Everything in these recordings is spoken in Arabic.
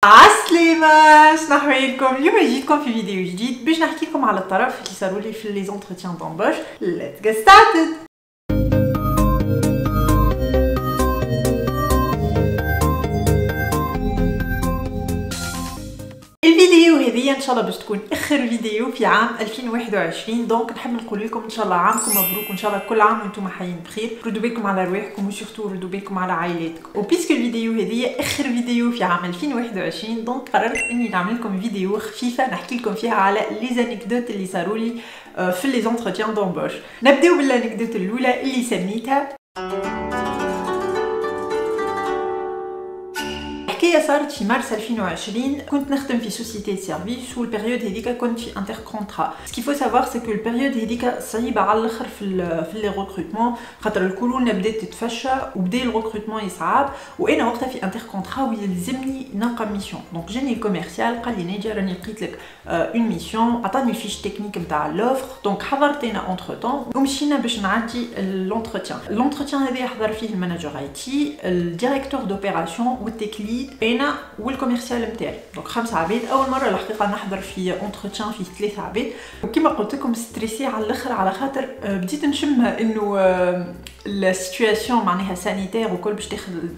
عالسلامة، شنو احوالكم؟ اليوم جيتكم في فيديو جديد باش نحكي لكم على الطرف اللي صاروا لي في لي زونتروتيان دومبوش. Let's get started. الفيديو هذه ان شاء الله باش تكون اخر فيديو في عام 2021. دونك نحب نقول لكم ان شاء الله عامكم مبروك، وان شاء الله كل عام وانتم حيين بخير. ردوا بالكم على رواحكم وسورتو ردوا بالكم على عائلاتكم. وبيسك الفيديو هذه اخر فيديو في عام 2021 دونك قررت اني نعمل لكم فيديو خفيفه نحكي لكم فيها على لي زانيكدوت اللي صاروا لي في لي زونتروتيان دومبوش. نبداو بالانيكدوت الاولى اللي سميتها الحكايه صارت في مارس 2020. كنت نخدم في سوسيتي دو سيرفيس والبيريود هذيك كنت في انتر كونترا. سكي فو سافوار سي كو البيريود هذيك صعيبه على الاخر في لي ريكروتمون، خاطر الكورونا بدات تتفشى وبدا الريكروتمون يصعب، وانا وقتها في انتر كونترا ويلزمني نلقى ميسيون. دونك جاني الكوميرسيال قال لي نيجي راني لقيت لك اون ميسيون، عطاني الفيش تكنيك نتاع لوفر. دونك حضرت انا اونتر طون ومشينا باش نعدي لونتروتيان. لونتروتيان هذا حضر فيه المانجر اي تي، الديريكتور دوبيراسيون والتيك ليد، انا والكوميرسيال نتاعي. دونك 5 عباد. اول مره الحقيقه نحضر في اونتروتيان فيه 3 عباد، وكما قلت لكم ستريسي على الاخر على خاطر بديت نشم انه السيتوياسيون معناها سانيتير وكل باش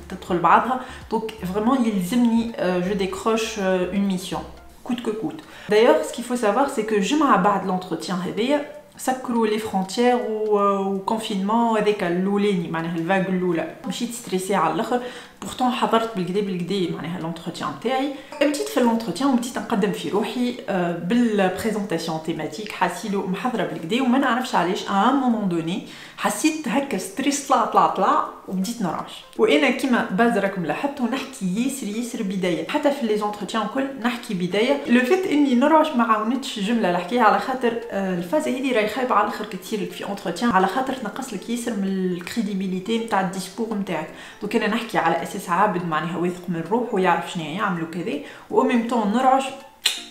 تدخل بعضها. دونك فريمون يلزمني جو ديكروش اون ميسيون كوت كو كوت. دايوغ سكي فو سافوار سي كو جمعه بعد لونتروتيان هذايا سكروا لي فرونتيير وكونفينمون هذاك الاولاني معناها الفاغ الاولى. مشيت ستريسي على الاخر، بورتون حضرت بالكدا معناها لونتروتيان تاعي. بديت في لونتروتيان وبديت نقدم في روحي بالبريزونطاسيون تيماتيك، حاسيلو محضره بالكدا وما نعرفش علاش ا مومون دوني حسيت هكا ستريس طلع وبديت نرعش. وانا كيما باز راكم لاحظتوا نحكي ياسر بدايه، حتى في لي زونتروتيان الكل نحكي بدايه. لو فيت اني نرعش ما عاونتش الجمله اللي نحكيها على خاطر الفازه هذه راهي خايبه على الاخر كثير في اونتروتيان، على خاطر تنقص لك ياسر من الكريديبيليتي نتاع الديسكور نتاعك. دونك انا نحكي على اساس عابد معناها واثق من روحه ويعرف شنو يعمل وكذا، وميم طون نرعش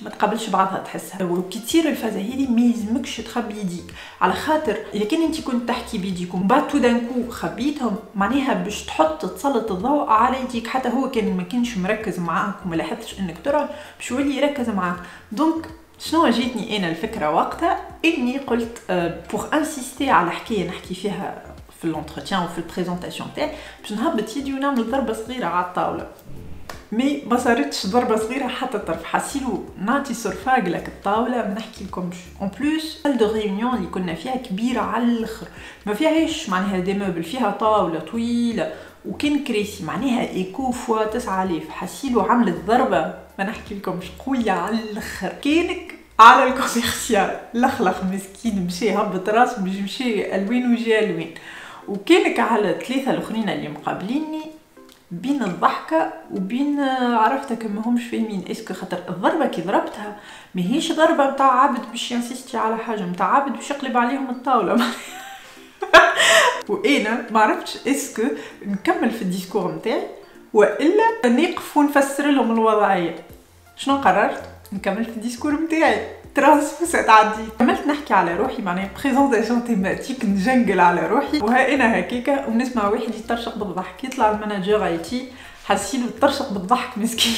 ما تقابلش بعضها تحسها. وكي تصير الفازه هذه ما يلزمكش تخبي يديك، على خاطر اذا كان انت كنت تحكي بيديك ومن بعد تو دانكو خبيتهم معناها باش تسلط الضوء على يديك، حتى هو كان ما كانش مركز معاك وما لاحظتش انك ترعش باش يولي يركز معاك. دونك شنو جاتني انا الفكره وقتها اني قلت بور انسيستي على حكايه نحكي فيها في لونتروتيان وفي البريزونطاسيون تاعي باش نهبط يدي ونعمل ضربه صغيره على الطاوله. مي ما صارتش ضربه صغيره حتى طرف، حاسيلو نعطي سرفاق لك الطاوله ما نحكي لكمش. اون بلوس سال دو ريونيون اللي كنا فيها كبيره على الاخر، ما فيهاش معناها دي موبل، فيها طاوله طويله وكان كريسي معناها ايكو فوا 9000. حاسيلو عملت ضربه ما نحكي لكمش قويه على الاخر. كانك على الكوميرسيال لخلخ مسكين مشي هبط راسه باش مشي الوين وجا الوين، وكانك على 3 الاخرين اللي مقابليني بين الضحكه وبين عرفتك ما همش فاهمين اسكو خاطر الضربه كي ضربتها ماهيش ضربه نتاع عبد باش ينسيستي على حاجه، نتاع عبد باش يقلب عليهم الطاوله. وانا ما عرفتش اسكو نكمل في الديسكور نتاعي والا نقف ونفسر لهم الوضعيه. شنو قررت؟ نكمل في الديسكور نتاعي ترانسفوسة تعدي. كملت نحكي على روحي معناها بريزونطاسيون تيماتيك، نجنقل على روحي وها انا هكاكا ونسمع واحد يطرشق بالضحك. يطلع المانجر اي تي حاسيلو يطرشق بالضحك مسكين.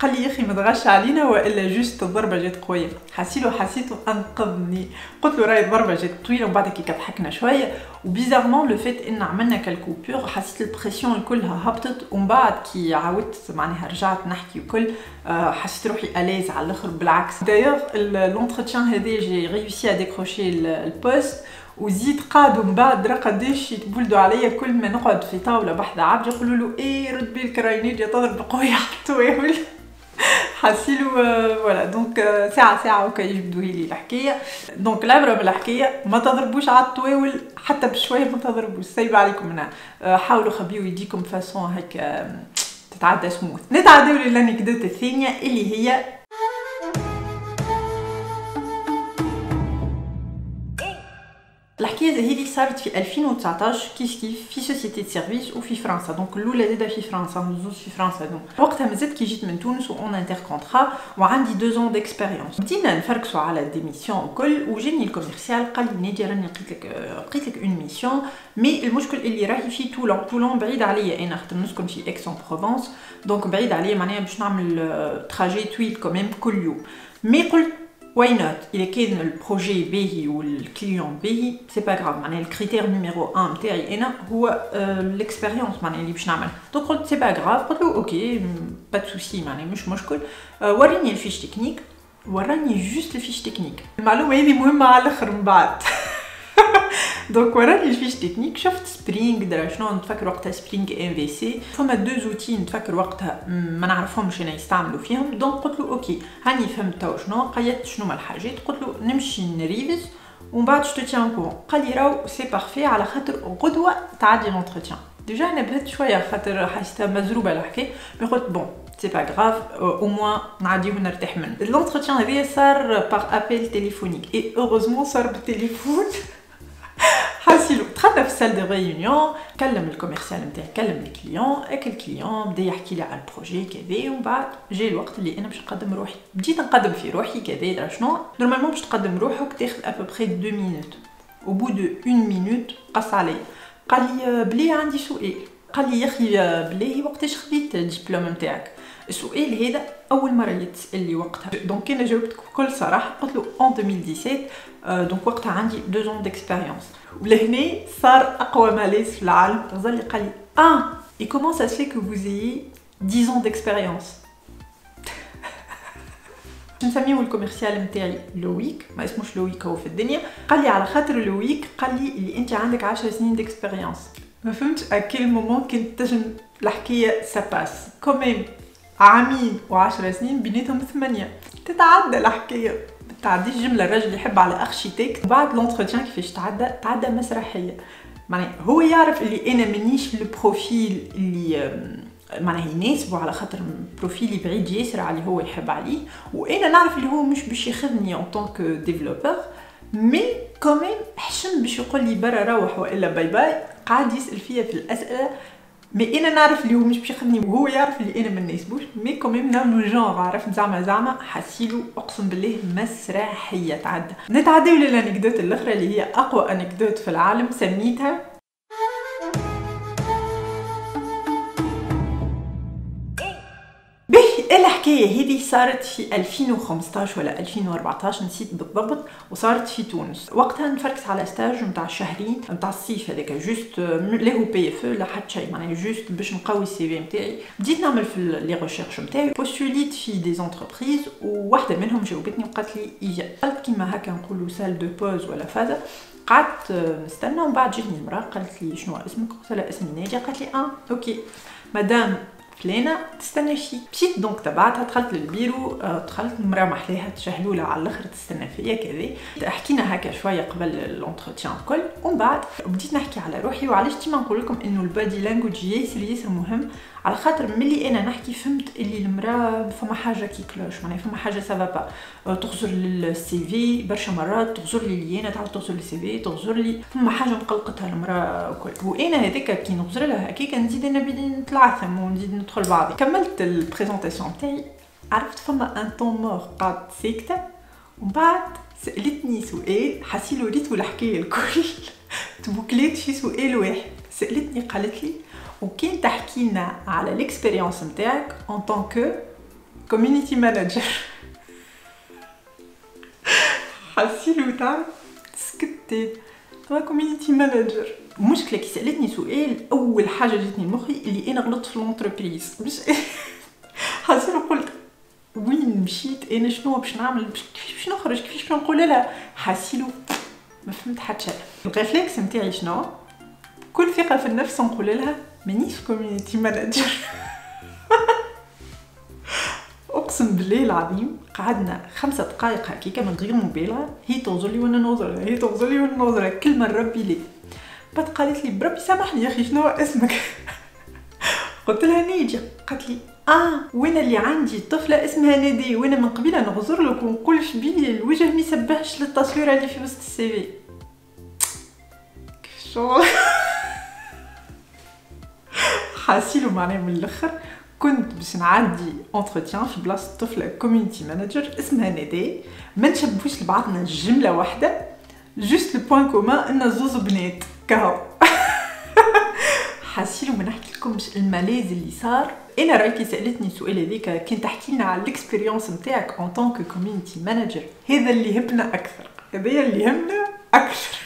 قال لي يا اخي ما تغش علينا والا جوست الضربه جات قويه. حسيته انقذني. قلت له راهي الضربه جات طويله ومن بعد كي ضحكنا شويه. وبيزارمون لو فيت ان عملنا كالكوبور حسيت البريسيون كلها هبطت، ومن بعد كي عاودت معناها رجعت نحكي وكل حسيت روحي اليز على الاخر. بالعكس دايوغ لونتروتيان هذا جي ريوسي ا ديكروشي البوست، وزيد قعدوا من بعد راه قداش يتبولدوا عليا كل ما نقعد في طاوله بحذا عبد يقولوا له ايه رد بالك راهي نيجي تضرب بقويه على الطواول. حاسيلو فوالا. دونك ساعه وكا يجبدوا لي الحكايه. دونك العبره بالحكايه ما تضربوش على الطواول حتى بشويه، ما تضربوش سايبه عليكم منها. حاولوا خبيوا يديكم فاسون هيك تتعدى سموث. نتعداو للانكدوت الثانيه اللي هي الحكايه هذه صارت في 2019 كيف في سوسيتي دو سيرفيس وفي فرنسا. دونك الاولى زاده في فرنسا زوج في فرنسا. دونك وقتها مازلت كي جيت من تونس اون انتر كونترا وعندي 2 ans ديكسبيريونس. بدينا نفركسوا على دي ميسيون الكل وجاني الكوميرسيال قال لي نادي راني لقيت لك اون ميسيون مي المشكل اللي راهي في طولون بعيد عليا انا خاطر نسكن في اكس ان بروفونس دونك بعيد عليا معناها باش نعمل تراجي طويل كوميم كل يوم. مي قلت واي نوت اذا كان البروجي باهي والكليون باهي سي با غراف معناها الكريتير نيميرو 1 نتاعي انا هو الاكسبيريونس معناها اللي باش نعمل. دونك قلت سي با غراف قلت له اوكي با سوسي معناها مش مشكل. وريني الفيش تكنيك وراني جوست الفيش تكنيك. المعلومه هذه مهمه على الاخر من بعد. دونك وراني الفيش تكنيك شفت سبرينغ درا شنو نتفكر وقتها سبرينغ ام في سي فما 2 زوتي نتفكر وقتها ما نعرفهمش انا يستعملوا فيهم. دونك قلت له اوكي هاني فهمت تو شنو قيدت شنو ما الحاجات. قلت له نمشي نريفز ومن بعد جو تيان كورون. قال لي راهو سي بارفي على خاطر غدوه تعدي لونتروتيان. ديجا انا بهت شويه خاطر حسيتها مزروبه الحكايه مي قلت بون سي با غراف او موان نعديه ونرتاح منه. لونتروتيان هذايا صار باغ ابيل تيليفونيك اي اوروزمون صار بالتليفون. حاسيلو دخلنا في السال دو ريونيون كلم الكوميرسيال نتاعي كلم الكليون الكليون بدا يحكي لي على البروجي كذا ومن بعد جا الوقت اللي انا باش نقدم روحي. بديت نقدم في روحي كذا درا شنو نورمالمون باش تقدم روحك تاخذ ابوبري 2 مينوت. او بو دو 1 مينوت قص عليا قال لي بلي عندي سؤال. قال لي يا اخي بلي وقتاش خديت الدبلوم نتاعك؟ السؤال هذا اول مره يتسال لي وقتها. دونك انا جاوبت بكل صراحه قلت له ان 2017 دونك وقتها عندي 2 ans ديكسبيريونس. ولهنا صار اقوى ماليز في العالم. غزال لي قال لي et comment ça se fait que vous ayez 10 ans d'expérience. نسميو الكوميرسيال نتاعي لويك ما اسموش لويك هو في الدنيا. قال لي على خاطر لويك قال لي اللي انت عندك 10 سنين ديكسبيريونس. ما فهمتش اكيل مومون كنت تجم الحكايه ساباس كوميم عامين و10 سنين بيناتهم 8 تتعدى الحكايه تعديش جمله. الراجل يحب على اركيتكت بعد لونتروتيان كيفاش تعدى مسرحيه. معناها هو يعرف اللي انا مانيش البروفيل اللي معناها يناسبه على خاطر بروفيلي بعيد ياسر على اللي هو يحب عليه وانا نعرف اللي هو مش باش ياخذني ان طونك ديفلوبر مي كوميم حشم باش يقول لي برا روح والا باي باي. قاعد يسال فيا في الاسئله مي انا نعرف اللي هو مش باش ياخذني وهو يعرف اللي انا ما ناسبوش مي كوميم نعملوا جونغ عرفت زعما حسيلو اقسم بالله مسرحيه تعدى. نتعداو للانكدوت الاخرى اللي هي اقوى انكدوت في العالم سميتها الحكايه هذه صارت في 2015 ولا 2014 نسيت بالضبط وصارت في تونس. وقتها نفركت على ستاج نتاع شهرين نتاع الصيف هذاك جوست لا هو بي اف لا حتى شيء معناها جوست باش نقوي السي في نتاعي. بديت نعمل في لي ريشيرش نتاعي بوستوليت في دي زونتربريز وواحده منهم جاوبتني وقالت لي ايجا. قالت كيما هكا نقولوا سال دو بوز ولا فازا. قعدت نستنى ومن بعد جاتني المراه قالت لي شنو اسمك؟ قلت لها اسمي ناديه. قالت لي اوكي مدام فلانه تستنى فيك. مشيت دونك تبعتها دخلت للبيرو دخلت المراه محلاها تشهلوله على الاخر تستنى فيا كذا. حكينا هكا شويه قبل لونتروتيان الكل ومن بعد بديت نحكي على روحي وعلاش ديما نقول لكم انه البادي لانجويج ياسر مهم على خاطر ملي انا نحكي فهمت اللي المراه فما حاجه كي كلوش معناها فما حاجه سافا با تغزر للسي في برشا مرات تغزر لي لينا تعاود تغزر لي سي في تغزر لي فما حاجه مقلقتها المراه الكل. وانا هذيك كي نغزر لها هكاك نزيد انا بدي نتلعثم ونزيد ندخل بعضي. كملت البريزونطاسيون تاعي عرفت فما ان طون مور قعدت ساكته ومن بعد سالتني سؤال حسيلو ريتو الحكايه الكل تبوكليت في سؤال واحد. سالتني قالت لي وكان تحكي لنا على الاكسبيريونس نتاعك ان طونك كوميونيتي مانجر. حسيلو تعرف سكتت انا كوميونيتي مانجر. المشكله كي سالتني سؤال اول حاجه جاتني لمخي اللي انا غلطت في الانتربريز مش حسيلو قلت وين مشيت انا شنو باش نعمل باش نخرج كيفاش باش نقول لها. حسيلو ما فهمت حتى شيء. الريفلكس نتاعي شنو كل ثقه في النفس نقول لها مانيش كوميونيتي مانجر. اقسم بالله العظيم قعدنا 5 دقائق هكاكا من غير مبالغه هي توزر لي وانا نوزر هي توزر لي وانا نوزر كلمه ربي لي. بعد قالت لي بربي سامحني يا اخي شنو اسمك؟ قلت لها نيجي. قالت لي وانا اللي عندي طفله اسمها ناديه وانا من قبيله نغزر لك ونقول شبيه الوجه ما يسبهش للتصويره اللي في وسط السي في. شغل حاسيلو معناها من الاخر كنت باش نعدي انتروتيان في بلاصه طفله كوميونيتي مانجر اسمها ندى، ما نشبوش لبعضنا جمله واحده، جوست لو بوين كومان ان زوز بنات كهو. حاسيلو ما نحكي لكمش الماليز اللي صار. انا رايتي سالتني السؤال هذيك كان تحكي لنا على الاكسبيريونس نتاعك ان طونك كوميونيتي مانجر، هذا اللي يهمنا اكثر، هذا اللي يهمنا اكثر.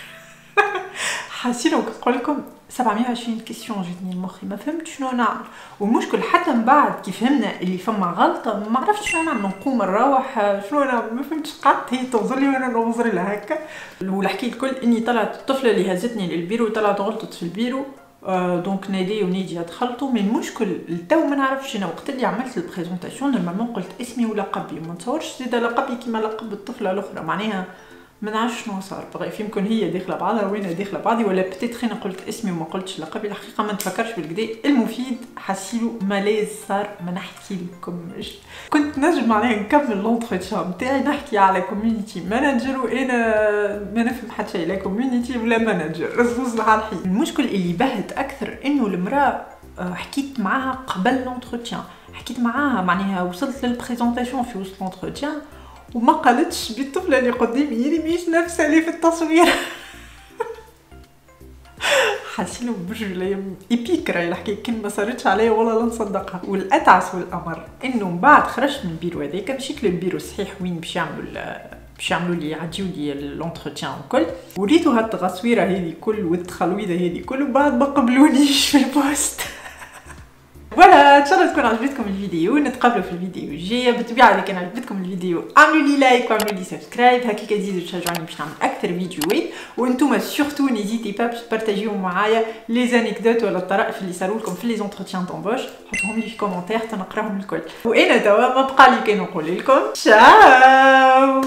حاسيلو نقول لكم 720 كيسيون جاتني لمخي، ما فهمت شنو نعمل، والمشكل حتى من بعد كي فهمنا اللي فما غلطه ما عرفتش شنو نعمل، نقوم نروح شنو نعمل، ما فهمتش، قعدت هي تنظر لي وانا ننظر لها هكا. والحكي الكل اني طلعت الطفله اللي هزتني للبيرو طلعت غلطت في البيرو، دونك نادي ونيدي تخلطوا. من المشكل التو ما نعرفش انا وقت اللي عملت البريزونطاسيون نورمالمون قلت اسمي ولقبي، ما نتصورش زيد لقبي كيما لقب الطفله الاخرى، معناها ما نعرفش شنو صار، بغيت يمكن هي داخله بعضها وانا داخله بعضي، ولا بتيتر انا قلت اسمي وما قلتش لقبي، الحقيقه ما نتفكرش بالكدا. المفيد حسيلو ماليز صار ما نحكي لكمش. كنت نجم معناها نكمل لونتروتيان نتاعي نحكي على كوميونيتي مانجر وانا ما نفهم حتى شيء لا كوميونيتي ولا مانجر، زوز الحين. المشكل اللي بهت اكثر انه المراه حكيت معاها قبل لونتروتيان، حكيت معاها معناها وصلت للبريزونطاسيون في وسط لونتروتيان وما قالتش بالطفله اللي قدامي يلي مش نفسها اللي في التصوير. حاسينه برجلي ايبيك راهي الحكايه كان ما صارتش عليا ولا لا نصدقها. والاتعس والامر انه من بعد خرجت من البيرو هذاك مشيت للبيرو الصحيح وين باش يعملوا لي يعديو لي لونتروتيان وكل، وريتو هاد التصويره هذه كل والتخلويده هذه كل، وبعد ما قبلونيش في البوست. فوالا ان شاء الله تكون عجبتكم الفيديو، نتقابلوا في الفيديو الجاي. بالطبيعه اذا كان عجبتكم الفيديو اعملوا لي لايك واعملوا لي سبسكرايب، هكاك تزيدوا تشجعوني باش نعمل اكثر فيديوهات. وانتم سورتو نيزيتي با باش تبارطاجيو معايا لي زانيكدوت ولا الطرائف اللي صاروا لكم في لي زونتروتيان دامبوش، حطوهم لي في كومونتير تنقراهم الكل. وانا توا ما بقى لي كي نقول لكم تشاو.